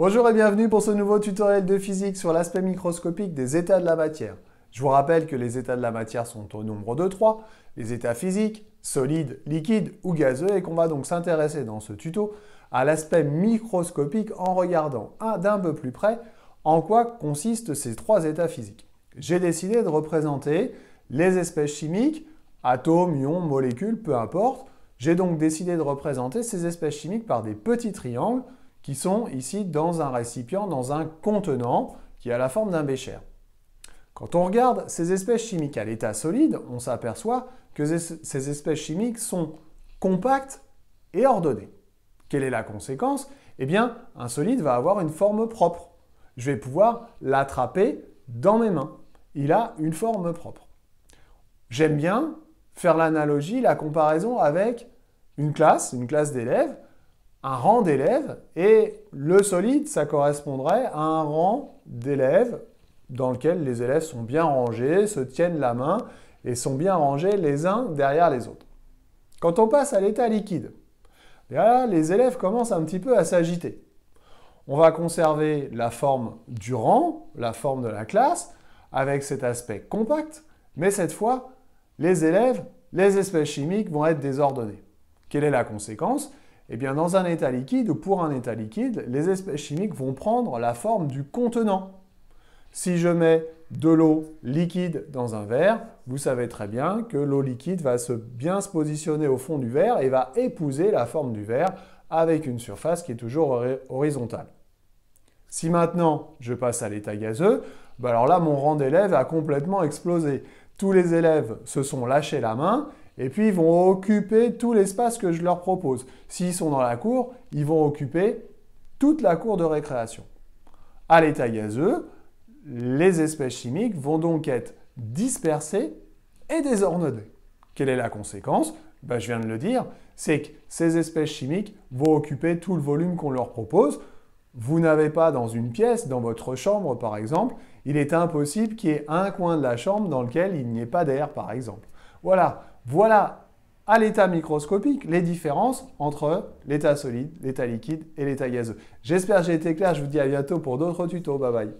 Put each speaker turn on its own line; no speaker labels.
Bonjour et bienvenue pour ce nouveau tutoriel de physique sur l'aspect microscopique des états de la matière. Je vous rappelle que les états de la matière sont au nombre de 3, les états physiques, solides, liquides ou gazeux, et qu'on va donc s'intéresser dans ce tuto à l'aspect microscopique en regardant d'un peu plus près en quoi consistent ces 3 états physiques. J'ai décidé de représenter les espèces chimiques, atomes, ions, molécules, peu importe. J'ai donc décidé de représenter ces espèces chimiques par des petits triangles qui sont ici dans un récipient, dans un contenant qui a la forme d'un bécher. Quand on regarde ces espèces chimiques à l'état solide, on s'aperçoit que ces espèces chimiques sont compactes et ordonnées. Quelle est la conséquence? Eh bien, un solide va avoir une forme propre. Je vais pouvoir l'attraper dans mes mains. Il a une forme propre. J'aime bien faire l'analogie, la comparaison avec une classe d'élèves, un rang d'élèves, et le solide, ça correspondrait à un rang d'élèves dans lequel les élèves sont bien rangés, se tiennent la main et sont bien rangés les uns derrière les autres. Quand on passe à l'état liquide, là, les élèves commencent un petit peu à s'agiter. On va conserver la forme du rang, la forme de la classe, avec cet aspect compact, mais cette fois, les élèves, les espèces chimiques vont être désordonnées. Quelle est la conséquence? Eh bien, dans un état liquide ou pour un état liquide, les espèces chimiques vont prendre la forme du contenant. Si je mets de l'eau liquide dans un verre, vous savez très bien que l'eau liquide va bien se positionner au fond du verre et va épouser la forme du verre avec une surface qui est toujours horizontale. Si maintenant je passe à l'état gazeux, alors là mon rang d'élèves a complètement explosé. Tous les élèves se sont lâchés la main et puis ils vont occuper tout l'espace que je leur propose. S'ils sont dans la cour, ils vont occuper toute la cour de récréation. À l'état gazeux, les espèces chimiques vont donc être dispersées et désordonnées. Quelle est la conséquence? Je viens de le dire, c'est que ces espèces chimiques vont occuper tout le volume qu'on leur propose. Vous n'avez pas dans une pièce, dans votre chambre par exemple, il est impossible qu'il y ait un coin de la chambre dans lequel il n'y ait pas d'air par exemple. Voilà à l'état microscopique les différences entre l'état solide, l'état liquide et l'état gazeux. J'espère que j'ai été clair, je vous dis à bientôt pour d'autres tutos, bye bye.